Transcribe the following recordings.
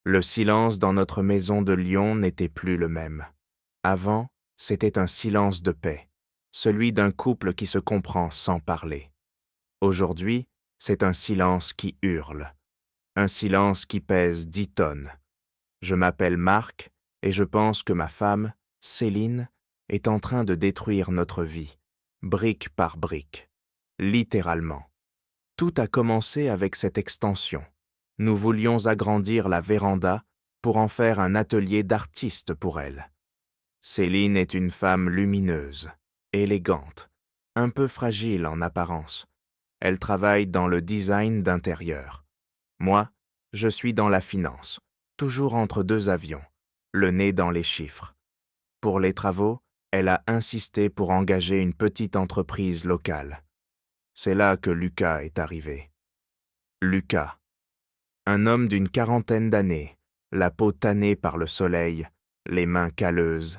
Le silence dans notre maison de Lyon n'était plus le même. Avant, c'était un silence de paix, celui d'un couple qui se comprend sans parler. Aujourd'hui, c'est un silence qui hurle, un silence qui pèse 10 tonnes. Je m'appelle Marc et je pense que ma femme, Céline, est en train de détruire notre vie, brique par brique, littéralement. Tout a commencé avec cette extension. Nous voulions agrandir la véranda pour en faire un atelier d'artiste pour elle. Céline est une femme lumineuse, élégante, un peu fragile en apparence. Elle travaille dans le design d'intérieur. Moi, je suis dans la finance, toujours entre deux avions, le nez dans les chiffres. Pour les travaux, elle a insisté pour engager une petite entreprise locale. C'est là que Lucas est arrivé. Lucas, un homme d'une quarantaine d'années, la peau tannée par le soleil, les mains calleuses,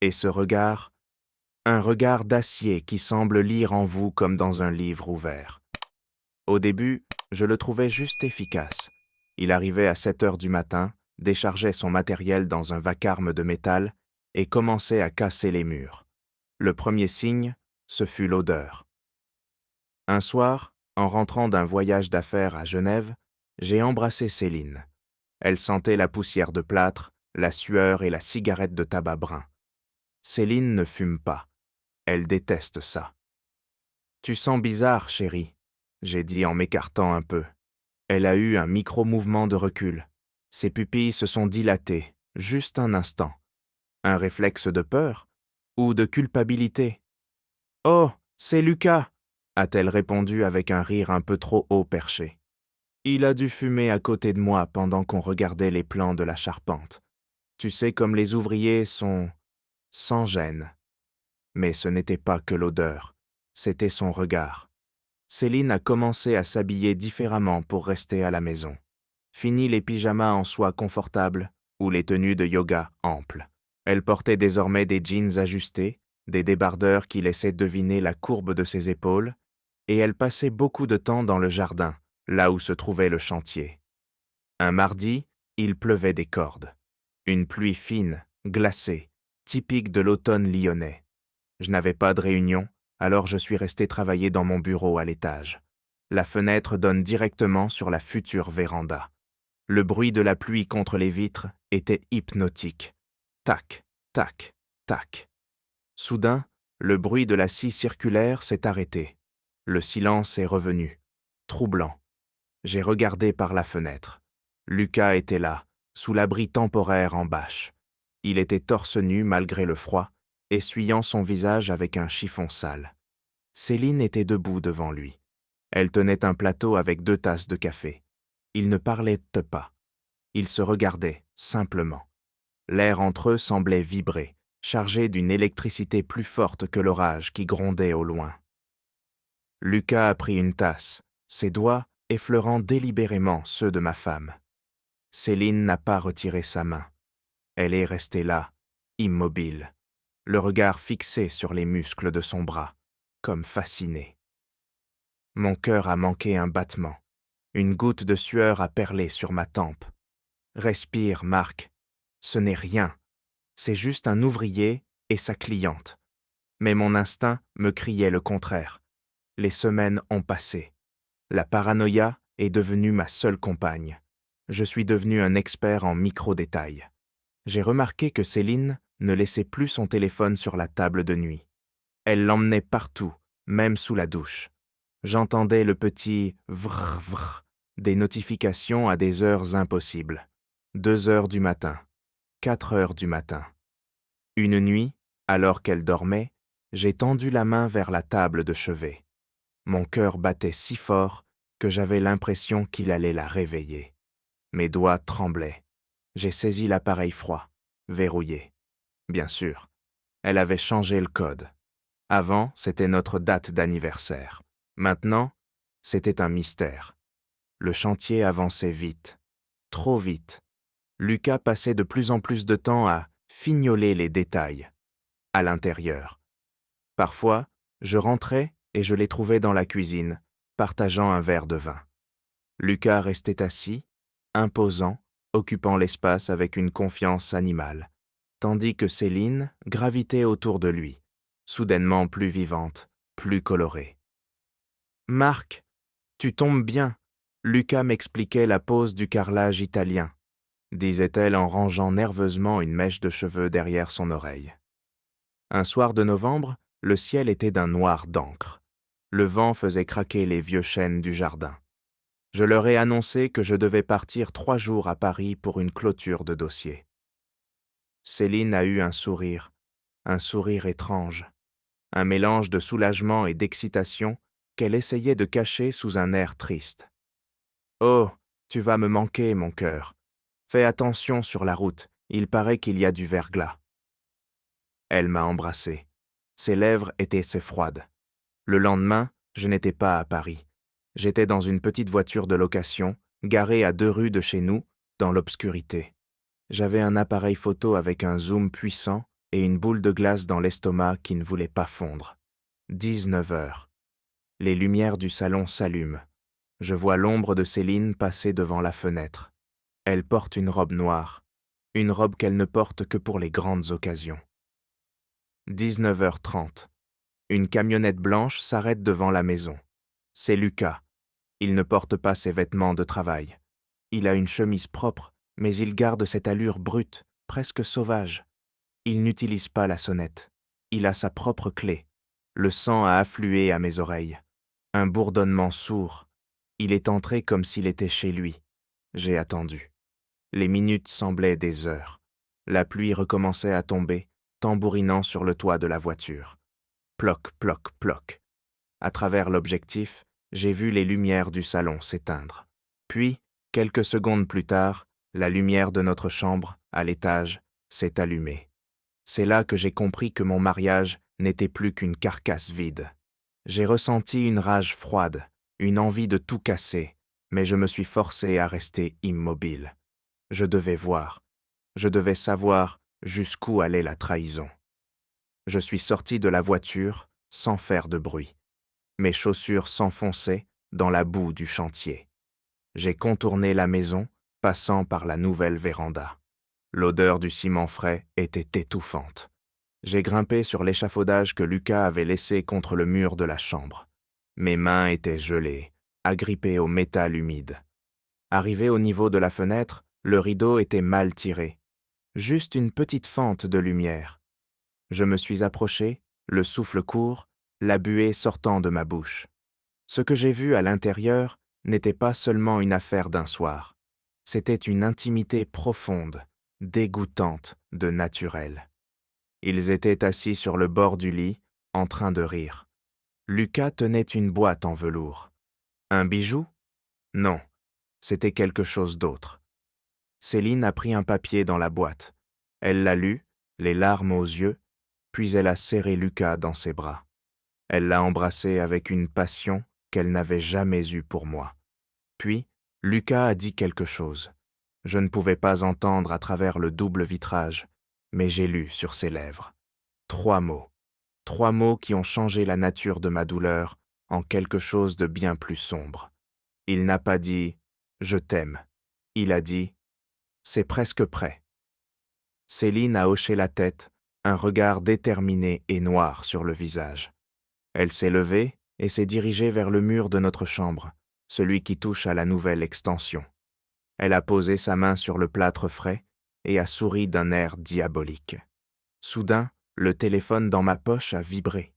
et ce regard, un regard d'acier qui semble lire en vous comme dans un livre ouvert. Au début, je le trouvais juste efficace. Il arrivait à 7 heures du matin, déchargeait son matériel dans un vacarme de métal et commençait à casser les murs. Le premier signe, ce fut l'odeur. Un soir, en rentrant d'un voyage d'affaires à Genève, j'ai embrassé Céline. Elle sentait la poussière de plâtre, la sueur et la cigarette de tabac brun. Céline ne fume pas. Elle déteste ça. « Tu sens bizarre, chérie », j'ai dit en m'écartant un peu. Elle a eu un micro-mouvement de recul. Ses pupilles se sont dilatées, juste un instant. Un réflexe de peur ou de culpabilité? « Oh, c'est Lucas !» a-t-elle répondu avec un rire un peu trop haut perché. Il a dû fumer à côté de moi pendant qu'on regardait les plans de la charpente. Tu sais comme les ouvriers sont sans gêne. Mais ce n'était pas que l'odeur, c'était son regard. Céline a commencé à s'habiller différemment pour rester à la maison. Fini les pyjamas en soie confortables ou les tenues de yoga amples. Elle portait désormais des jeans ajustés, des débardeurs qui laissaient deviner la courbe de ses épaules, et elle passait beaucoup de temps dans le jardin, là où se trouvait le chantier. Un mardi, il pleuvait des cordes. Une pluie fine, glacée, typique de l'automne lyonnais. Je n'avais pas de réunion, alors je suis resté travailler dans mon bureau à l'étage. La fenêtre donne directement sur la future véranda. Le bruit de la pluie contre les vitres était hypnotique. Tac, tac, tac. Soudain, le bruit de la scie circulaire s'est arrêté. Le silence est revenu, troublant. J'ai regardé par la fenêtre. Lucas était là, sous l'abri temporaire en bâche. Il était torse nu malgré le froid, essuyant son visage avec un chiffon sale. Céline était debout devant lui. Elle tenait un plateau avec 2 tasses de café. Ils ne parlaient pas. Ils se regardaient, simplement. L'air entre eux semblait vibrer, chargé d'une électricité plus forte que l'orage qui grondait au loin. Lucas a pris une tasse, ses doigts effleurant délibérément ceux de ma femme. Céline n'a pas retiré sa main. Elle est restée là, immobile, le regard fixé sur les muscles de son bras, comme fascinée. Mon cœur a manqué un battement. Une goutte de sueur a perlé sur ma tempe. Respire, Marc. Ce n'est rien. C'est juste un ouvrier et sa cliente. Mais mon instinct me criait le contraire. Les semaines ont passé. La paranoïa est devenue ma seule compagne. Je suis devenu un expert en micro-détails. J'ai remarqué que Céline ne laissait plus son téléphone sur la table de nuit. Elle l'emmenait partout, même sous la douche. J'entendais le petit vrr vrr des notifications à des heures impossibles. 2 heures du matin, 4 heures du matin. Une nuit, alors qu'elle dormait, j'ai tendu la main vers la table de chevet. Mon cœur battait si fort que j'avais l'impression qu'il allait la réveiller. Mes doigts tremblaient. J'ai saisi l'appareil froid, verrouillé. Bien sûr, elle avait changé le code. Avant, c'était notre date d'anniversaire. Maintenant, c'était un mystère. Le chantier avançait vite, trop vite. Lucas passait de plus en plus de temps à fignoler les détails, à l'intérieur. Parfois, je rentrais et je les trouvais dans la cuisine, partageant un verre de vin. Lucas restait assis, imposant, occupant l'espace avec une confiance animale, tandis que Céline gravitait autour de lui, soudainement plus vivante, plus colorée. « Marc, tu tombes bien. Lucas m'expliquait la pose du carrelage italien, » disait-elle en rangeant nerveusement une mèche de cheveux derrière son oreille. Un soir de novembre, le ciel était d'un noir d'encre. Le vent faisait craquer les vieux chênes du jardin. Je leur ai annoncé que je devais partir 3 jours à Paris pour une clôture de dossier. Céline a eu un sourire étrange, un mélange de soulagement et d'excitation qu'elle essayait de cacher sous un air triste. « Oh, tu vas me manquer, mon cœur. Fais attention sur la route, il paraît qu'il y a du verglas. » Elle m'a embrassé. Ses lèvres étaient assez froides. Le lendemain, je n'étais pas à Paris. J'étais dans une petite voiture de location, garée à 2 rues de chez nous, dans l'obscurité. J'avais un appareil photo avec un zoom puissant et une boule de glace dans l'estomac qui ne voulait pas fondre. 19 heures. Les lumières du salon s'allument. Je vois l'ombre de Céline passer devant la fenêtre. Elle porte une robe noire, une robe qu'elle ne porte que pour les grandes occasions. 19h30. Une camionnette blanche s'arrête devant la maison. C'est Lucas. Il ne porte pas ses vêtements de travail. Il a une chemise propre, mais il garde cette allure brute, presque sauvage. Il n'utilise pas la sonnette. Il a sa propre clé. Le sang a afflué à mes oreilles. Un bourdonnement sourd. Il est entré comme s'il était chez lui. J'ai attendu. Les minutes semblaient des heures. La pluie recommençait à tomber, tambourinant sur le toit de la voiture. Ploc, ploc, ploc. À travers l'objectif, j'ai vu les lumières du salon s'éteindre. Puis, quelques secondes plus tard, la lumière de notre chambre, à l'étage, s'est allumée. C'est là que j'ai compris que mon mariage n'était plus qu'une carcasse vide. J'ai ressenti une rage froide, une envie de tout casser, mais je me suis forcé à rester immobile. Je devais voir. Je devais savoir jusqu'où allait la trahison. Je suis sorti de la voiture sans faire de bruit. Mes chaussures s'enfonçaient dans la boue du chantier. J'ai contourné la maison, passant par la nouvelle véranda. L'odeur du ciment frais était étouffante. J'ai grimpé sur l'échafaudage que Lucas avait laissé contre le mur de la chambre. Mes mains étaient gelées, agrippées au métal humide. Arrivé au niveau de la fenêtre, le rideau était mal tiré. Juste une petite fente de lumière. Je me suis approché, le souffle court, la buée sortant de ma bouche. Ce que j'ai vu à l'intérieur n'était pas seulement une affaire d'un soir. C'était une intimité profonde, dégoûtante de naturel. Ils étaient assis sur le bord du lit, en train de rire. Lucas tenait une boîte en velours. Un bijou? Non, c'était quelque chose d'autre. Céline a pris un papier dans la boîte. Elle l'a lu, les larmes aux yeux, puis elle a serré Lucas dans ses bras. Elle l'a embrassé avec une passion qu'elle n'avait jamais eue pour moi. Puis, Lucas a dit quelque chose. Je ne pouvais pas entendre à travers le double vitrage, mais j'ai lu sur ses lèvres. 3 mots. 3 mots qui ont changé la nature de ma douleur en quelque chose de bien plus sombre. Il n'a pas dit « je t'aime ». Il a dit « c'est presque prêt ». Céline a hoché la tête, un regard déterminé et noir sur le visage. Elle s'est levée et s'est dirigée vers le mur de notre chambre, celui qui touche à la nouvelle extension. Elle a posé sa main sur le plâtre frais et a souri d'un air diabolique. Soudain, le téléphone dans ma poche a vibré.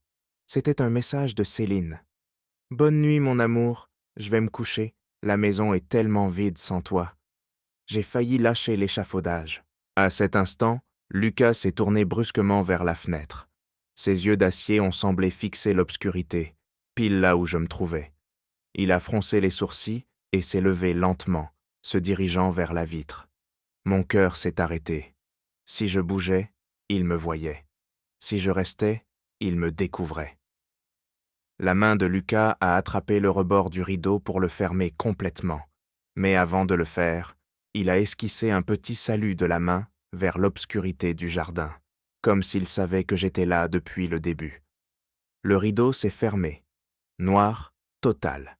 C'était un message de Céline. « Bonne nuit, mon amour. Je vais me coucher. La maison est tellement vide sans toi. » J'ai failli lâcher l'échafaudage. À cet instant, Lucas s'est tourné brusquement vers la fenêtre. Ses yeux d'acier ont semblé fixer l'obscurité, pile là où je me trouvais. Il a froncé les sourcils et s'est levé lentement, se dirigeant vers la vitre. Mon cœur s'est arrêté. Si je bougeais, il me voyait. Si je restais, il me découvrait. La main de Lucas a attrapé le rebord du rideau pour le fermer complètement. Mais avant de le faire, il a esquissé un petit salut de la main vers l'obscurité du jardin, comme s'il savait que j'étais là depuis le début. Le rideau s'est fermé. Noir, total.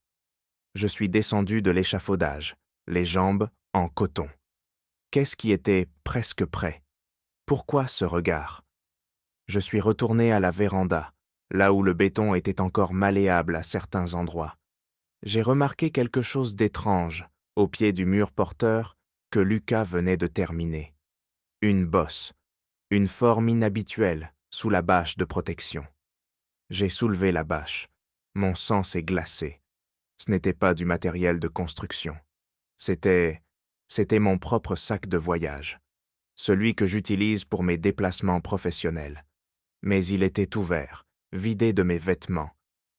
Je suis descendu de l'échafaudage, les jambes en coton. Qu'est-ce qui était presque prêt? Pourquoi ce regard? Je suis retourné à la véranda, là où le béton était encore malléable à certains endroits. J'ai remarqué quelque chose d'étrange au pied du mur porteur que Lucas venait de terminer. Une bosse, une forme inhabituelle sous la bâche de protection. J'ai soulevé la bâche. Mon sang s'est glacé. Ce n'était pas du matériel de construction. C'était mon propre sac de voyage, celui que j'utilise pour mes déplacements professionnels. Mais il était ouvert, vidé de mes vêtements,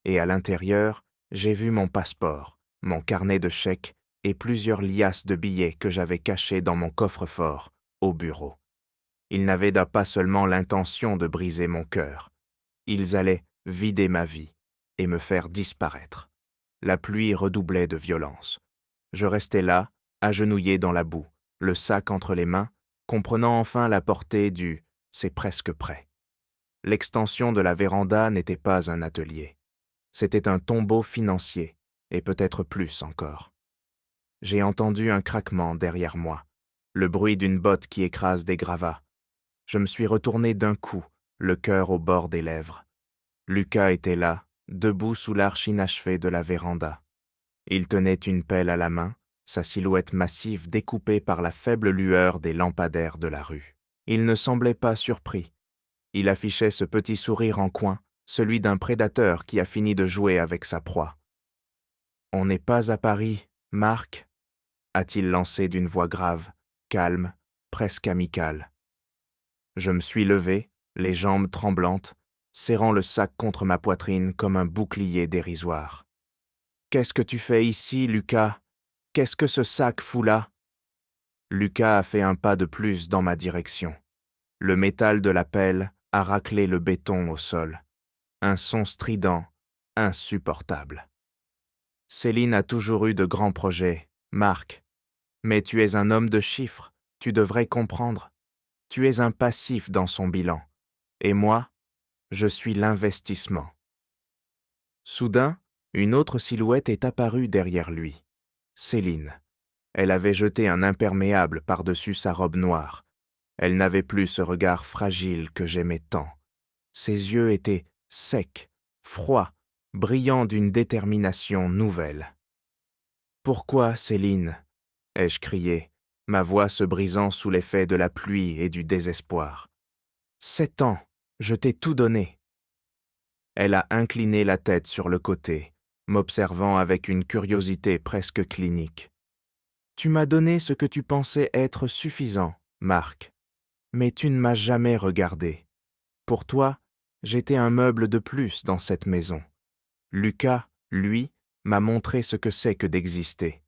et à l'intérieur, j'ai vu mon passeport, mon carnet de chèques et plusieurs liasses de billets que j'avais cachés dans mon coffre-fort, au bureau. Ils n'avaient pas seulement l'intention de briser mon cœur. Ils allaient vider ma vie et me faire disparaître. La pluie redoublait de violence. Je restais là, agenouillé dans la boue, le sac entre les mains, comprenant enfin la portée du « c'est presque prêt ». L'extension de la véranda n'était pas un atelier. C'était un tombeau financier, et peut-être plus encore. J'ai entendu un craquement derrière moi, le bruit d'une botte qui écrase des gravats. Je me suis retourné d'un coup, le cœur au bord des lèvres. Lucas était là, debout sous l'arche inachevée de la véranda. Il tenait une pelle à la main, sa silhouette massive découpée par la faible lueur des lampadaires de la rue. Il ne semblait pas surpris. Il affichait ce petit sourire en coin, celui d'un prédateur qui a fini de jouer avec sa proie. « On n'est pas à Paris, Marc ?» a-t-il lancé d'une voix grave, calme, presque amicale. Je me suis levé, les jambes tremblantes, serrant le sac contre ma poitrine comme un bouclier dérisoire. « Qu'est-ce que tu fais ici, Lucas? Qu'est-ce que ce sac fout là ?» Lucas a fait un pas de plus dans ma direction. Le métal de la pelle a raclé le béton au sol. Un son strident, insupportable. « Céline a toujours eu de grands projets, Marc. Mais tu es un homme de chiffres, tu devrais comprendre. Tu es un passif dans son bilan. Et moi, je suis l'investissement. » Soudain, une autre silhouette est apparue derrière lui. Céline. Elle avait jeté un imperméable par-dessus sa robe noire. Elle n'avait plus ce regard fragile que j'aimais tant. Ses yeux étaient secs, froids, brillants d'une détermination nouvelle. « Pourquoi, Céline ?» ai-je crié, ma voix se brisant sous l'effet de la pluie et du désespoir. « 7 ans, je t'ai tout donné. » Elle a incliné la tête sur le côté, m'observant avec une curiosité presque clinique. « Tu m'as donné ce que tu pensais être suffisant, Marc, mais tu ne m'as jamais regardé. Pour toi, j'étais un meuble de plus dans cette maison. Lucas, lui, m'a montré ce que c'est que d'exister.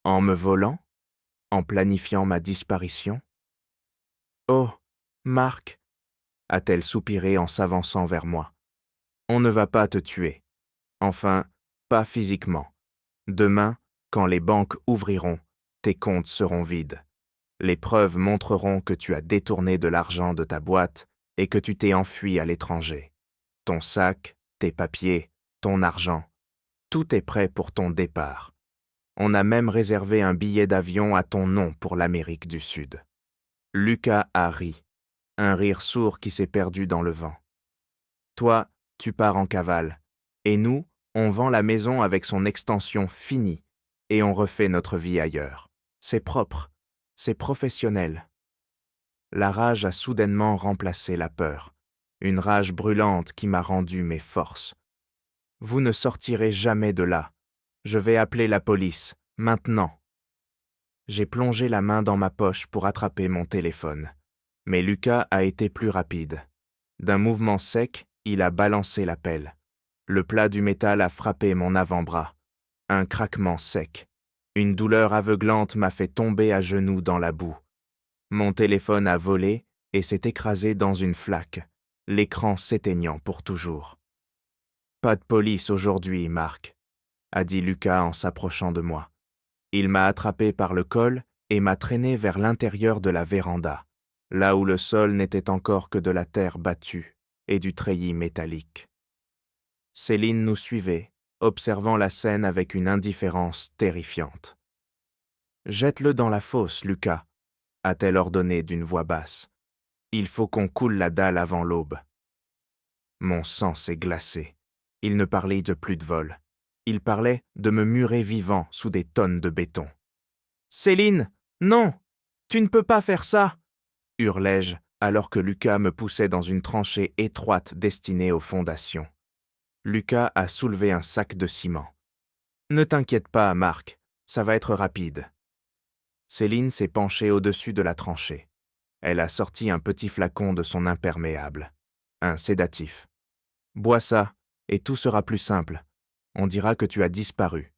En me volant? En planifiant ma disparition? Oh, Marc, a-t-elle soupiré en s'avançant vers moi. On ne va pas te tuer. Enfin, pas physiquement. Demain, quand les banques ouvriront, tes comptes seront vides. Les preuves montreront que tu as détourné de l'argent de ta boîte et que tu t'es enfui à l'étranger. Ton sac, tes papiers, ton argent, tout est prêt pour ton départ. On a même réservé un billet d'avion à ton nom pour l'Amérique du Sud. » Lucas a ri, un rire sourd qui s'est perdu dans le vent. « Toi, tu pars en cavale, et nous, on vend la maison avec son extension finie, et on refait notre vie ailleurs. C'est propre, c'est professionnel. » La rage a soudainement remplacé la peur, une rage brûlante qui m'a rendu mes forces. « Vous ne sortirez jamais de là. Je vais appeler la police, maintenant. » J'ai plongé la main dans ma poche pour attraper mon téléphone. Mais Lucas a été plus rapide. D'un mouvement sec, il a balancé la pelle. Le plat du métal a frappé mon avant-bras. Un craquement sec. Une douleur aveuglante m'a fait tomber à genoux dans la boue. Mon téléphone a volé et s'est écrasé dans une flaque, l'écran s'éteignant pour toujours. « Pas de police aujourd'hui, Marc, » a dit Lucas en s'approchant de moi. Il m'a attrapé par le col et m'a traîné vers l'intérieur de la véranda, là où le sol n'était encore que de la terre battue et du treillis métallique. Céline nous suivait, observant la scène avec une indifférence terrifiante. « Jette-le dans la fosse, Lucas, a-t-elle ordonné d'une voix basse. Il faut qu'on coule la dalle avant l'aube. Mon sang s'est glacé. Il ne parlait de plus de vol. Il parlait de me murer vivant sous des tonnes de béton. « Céline, non! Tu ne peux pas faire ça !» hurlai-je alors que Lucas me poussait dans une tranchée étroite destinée aux fondations. Lucas a soulevé un sac de ciment. « Ne t'inquiète pas, Marc, ça va être rapide. » Céline s'est penchée au-dessus de la tranchée. Elle a sorti un petit flacon de son imperméable. Un sédatif. « Bois ça, et tout sera plus simple. On dira que tu as disparu.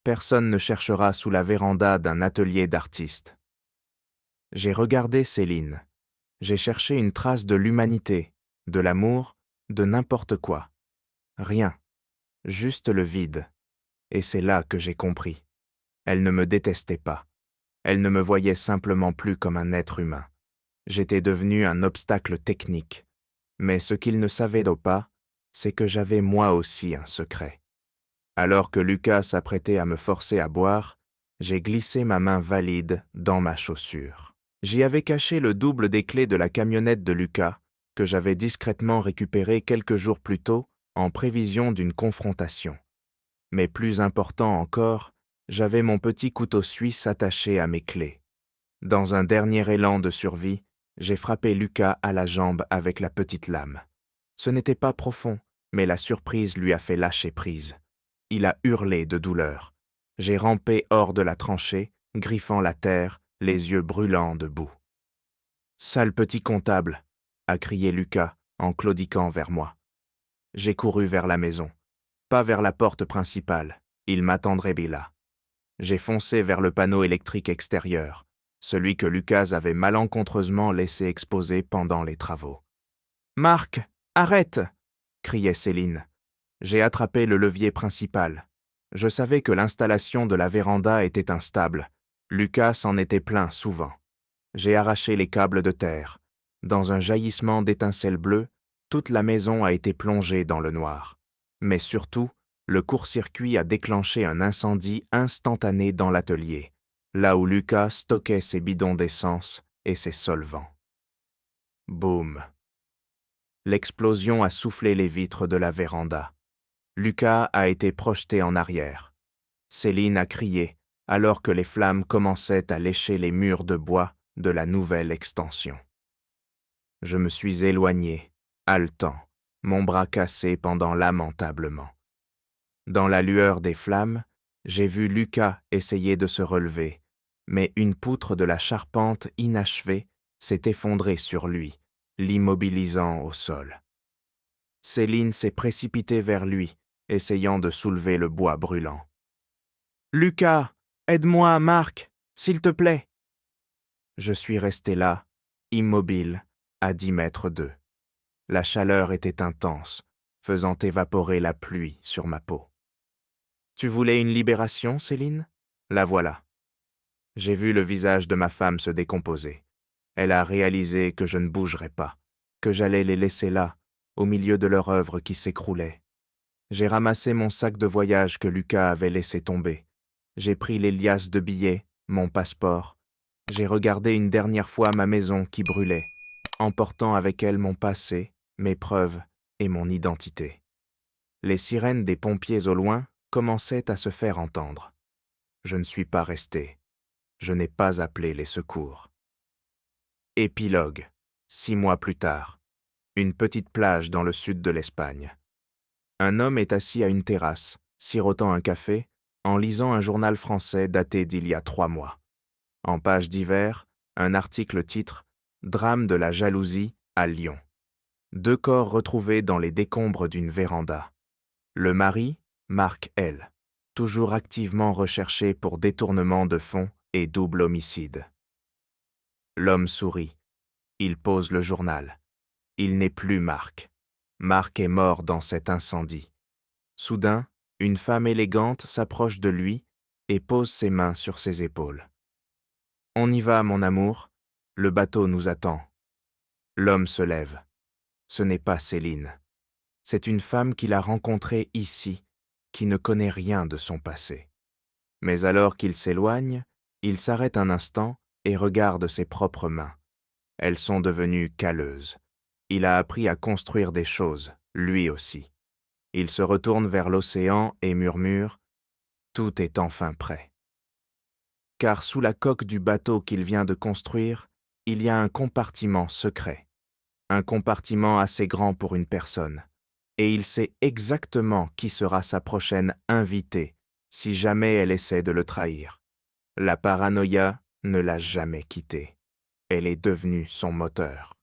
Personne ne cherchera sous la véranda d'un atelier d'artiste. » J'ai regardé Céline. J'ai cherché une trace de l'humanité, de l'amour, de n'importe quoi. Rien. Juste le vide. Et c'est là que j'ai compris. Elle ne me détestait pas. Elle ne me voyait simplement plus comme un être humain. J'étais devenu un obstacle technique. Mais ce qu'il ne savait pas, c'est que j'avais moi aussi un secret. Alors que Lucas s'apprêtait à me forcer à boire, j'ai glissé ma main valide dans ma chaussure. J'y avais caché le double des clés de la camionnette de Lucas, que j'avais discrètement récupéré quelques jours plus tôt en prévision d'une confrontation. Mais plus important encore, j'avais mon petit couteau suisse attaché à mes clés. Dans un dernier élan de survie, j'ai frappé Lucas à la jambe avec la petite lame. Ce n'était pas profond, mais la surprise lui a fait lâcher prise. Il a hurlé de douleur. J'ai rampé hors de la tranchée, griffant la terre, les yeux brûlants de boue. « Sale petit comptable !» a crié Lucas en claudiquant vers moi. J'ai couru vers la maison. Pas vers la porte principale, il m'attendrait là. J'ai foncé vers le panneau électrique extérieur, celui que Lucas avait malencontreusement laissé exposé pendant les travaux. « Marc, arrête !» criait Céline. J'ai attrapé le levier principal. Je savais que l'installation de la véranda était instable. Lucas s'en était plaint souvent. J'ai arraché les câbles de terre. Dans un jaillissement d'étincelles bleues, toute la maison a été plongée dans le noir. Mais surtout, le court-circuit a déclenché un incendie instantané dans l'atelier, là où Lucas stockait ses bidons d'essence et ses solvants. Boum! L'explosion a soufflé les vitres de la véranda. Lucas a été projeté en arrière. Céline a crié alors que les flammes commençaient à lécher les murs de bois de la nouvelle extension. Je me suis éloigné, haletant, mon bras cassé pendant lamentablement. Dans la lueur des flammes, j'ai vu Lucas essayer de se relever, mais une poutre de la charpente inachevée s'est effondrée sur lui, l'immobilisant au sol. Céline s'est précipitée vers lui, essayant de soulever le bois brûlant. « Lucas, aide-moi, Marc, s'il te plaît !» Je suis resté là, immobile, à 10 mètres d'eux. La chaleur était intense, faisant évaporer la pluie sur ma peau. « Tu voulais une libération, Céline ? La voilà. » J'ai vu le visage de ma femme se décomposer. Elle a réalisé que je ne bougerais pas, que j'allais les laisser là, au milieu de leur œuvre qui s'écroulait. J'ai ramassé mon sac de voyage que Lucas avait laissé tomber. J'ai pris les liasses de billets, mon passeport. J'ai regardé une dernière fois ma maison qui brûlait, emportant avec elle mon passé, mes preuves et mon identité. Les sirènes des pompiers au loin commençaient à se faire entendre. Je ne suis pas resté. Je n'ai pas appelé les secours. Épilogue. 6 mois plus tard. Une petite plage dans le sud de l'Espagne. Un homme est assis à une terrasse, sirotant un café, en lisant un journal français daté d'il y a 3 mois. En page d'hiver, un article titre « Drame de la jalousie à Lyon ». 2 corps retrouvés dans les décombres d'une véranda. Le mari, Marc L., toujours activement recherché pour détournement de fonds et double homicide. L'homme sourit. Il pose le journal. Il n'est plus Marc. Marc est mort dans cet incendie. Soudain, une femme élégante s'approche de lui et pose ses mains sur ses épaules. « On y va, mon amour. Le bateau nous attend. » L'homme se lève. Ce n'est pas Céline. C'est une femme qu'il a rencontrée ici, qui ne connaît rien de son passé. Mais alors qu'il s'éloigne, il s'arrête un instant et regarde ses propres mains. Elles sont devenues calleuses. Il a appris à construire des choses, lui aussi. Il se retourne vers l'océan et murmure « Tout est enfin prêt ». Car sous la coque du bateau qu'il vient de construire, il y a un compartiment secret. Un compartiment assez grand pour une personne. Et il sait exactement qui sera sa prochaine invitée si jamais elle essaie de le trahir. La paranoïa ne l'a jamais quitté. Elle est devenue son moteur.